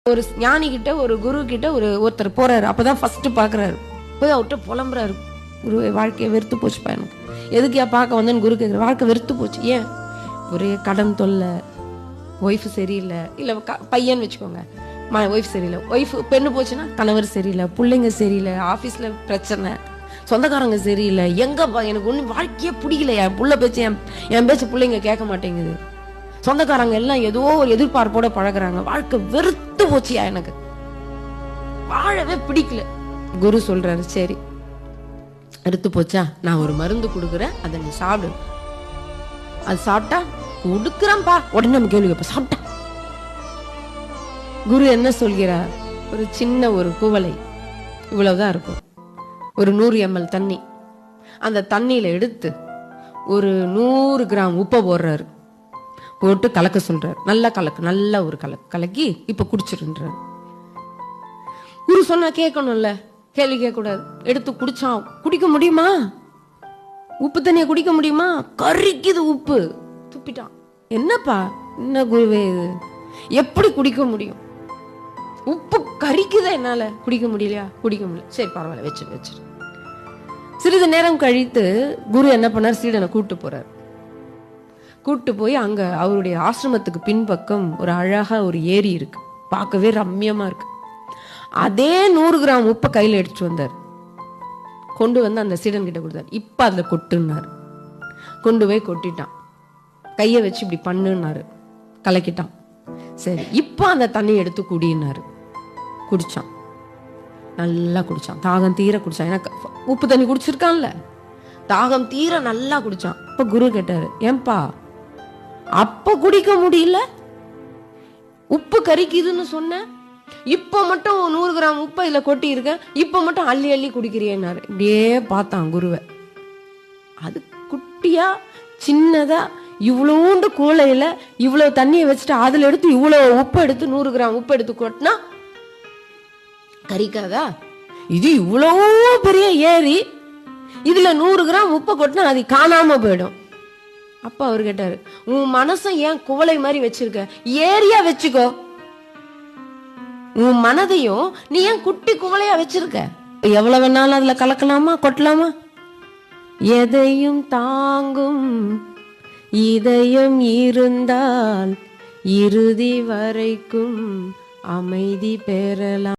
ஒரு ஞானி கிட்ட ஒரு குரு கிட்ட ஒருத்தர் போறாரு. அப்பதான் ஃபர்ஸ்ட் பாக்குறாரு. போய் அவர்கிட்ட புலம்புறாரு. குரு, வாழ்க்கையை வெறுத்து போச்சுப்பா, எனக்கு எதுக்கியா பார்க்க வந்தேன்னு குரு கேட்குற. வாழ்க்கை வெறுத்து போச்சு. ஏன்? ஒரே கடன் தொல்லை, ஒய்ஃப் சரியில்லை, இல்ல பையன் வச்சுக்கோங்க, ஒய்ஃப் சரியில்லை, ஒய்ஃப் பெண்ணு போச்சுன்னா கணவர் சரியில்லை, பிள்ளைங்க சரியில்லை, ஆபீஸ்ல பிரச்சனை, சொந்தக்காரங்க சரியில்லை, எங்கப்பா எனக்கு ஒன்றும் வாழ்க்கையே பிடிக்கல, என் புள்ள பேச்சு என் பேச்சு பிள்ளைங்க கேட்க மாட்டேங்குது, சொந்தக்காரங்க எல்லாம் ஏதோ ஒரு எதிர்பார்ப்போட பழகுறாங்க, வாழ்க்கை வெறுத்து போச்சியா, எனக்கு வாழவே பிடிக்கல. குரு சொல்றாரு, சரி வெறுத்து போச்சா, நான் ஒரு மருந்து கொடுக்குறேன், அதை நீ சாப்பிடு. அது சாப்பிட்டா கொடுக்குறேன்பா. உடனே நம்ம கேள்வி கேட்போம், சாப்பிட்டா? குரு என்ன சொல்கிறார்? ஒரு சின்ன ஒரு குவளை இவ்வளவுதான் இருக்கும், ஒரு 100 ml தண்ணி. அந்த தண்ணியில எடுத்து ஒரு 100 கிராம் உப்பை போடுறாரு. போட்டு கலக்க சொல்றாரு. நல்லா கலக்கு, நல்ல ஒரு கலக்கி இப்ப குடிச்சிருன்றாரு. குரு சொன்னா கேட்கணும்ல, கேள்வி கேட்க கூடாது. எடுத்து குடிச்சான். குடிக்க முடியுமா? உப்பு தண்ணிய குடிக்க முடியுமா? கரிக்குது உப்பு. துப்பிட்டான். என்னப்பா, என்ன குருவே இது, எப்படி குடிக்க முடியும்? உப்பு கரிக்குதா, என்னால குடிக்க முடியலையா? குடிக்க முடியல. சரி பரவாயில்ல, வச்சு. சிறிது நேரம் கழித்து குரு என்ன பண்ணார்? சீடனை கூட்டு போறார். கூட்டு போய் அங்க அவருடைய ஆசிரமத்துக்கு பின்பக்கம் ஒரு அழகா ஒரு ஏரி இருக்கு, பார்க்கவே ரம்யமா இருக்கு. அதே 100 கிராம் உப்பை கையில எடுத்துட்டு வந்தார். கொண்டு வந்து அந்த சீடன் கிட்ட கொடுத்தார். இப்ப அதுல கொட்டுனாரு. கொண்டு போய் கொட்டிட்டான். கைய வச்சு இப்படி பண்ணுனாரு. கலக்கிட்டான். சரி, இப்ப அந்த தண்ணி எடுத்து குடினாரு. குடிச்சான். நல்லா குடிச்சான். தாகம் தீர குடிச்சான். ஏன்னா உப்பு தண்ணி குடிச்சிருக்கான்ல, தாகம் தீர நல்லா குடிச்சான். இப்ப குரு கேட்டாரு, ஏன்பா அப்ப குடிக்க முடியல, உப்பு கரிக்குதுன்னு சொன்ன, இப்ப மட்டும் 100 கிராம் உப்பை இதுல கொட்டி இருக்க, இப்ப மட்டும் அள்ளி அள்ளி குடிக்கிறியன்னாரு. இப்படியே பார்த்தான் குருவை. அது குட்டியா சின்னதா இவ்வளோண்டு கூளையில இவ்வளவு தண்ணியை வச்சுட்டு அதுல எடுத்து இவ்வளவு உப்பு எடுத்து 100 கிராம் உப்பு எடுத்து கொட்டினா கரிக்காதா? இது இவ்வளோ பெரிய ஏரி, இதுல 100 கிராம் உப்பை கொட்டினா அது காணாம போயிடும். அப்ப அவர் கேட்டாரு, உன் மனசை ஏன் குவளை மாதிரி வச்சிருக்க? ஏரியா வச்சுக்கோ. உன் மனதையும் நீ ஏன் குட்டி குவளையா வச்சிருக்க? எவ்வளவு வேணாலும் அதுல கலக்கலாமா, கொட்டலாமா? எதையும் தாங்கும் இதயம் இருந்தால் இறுதி வரைக்கும் அமைதி பெறலாம்.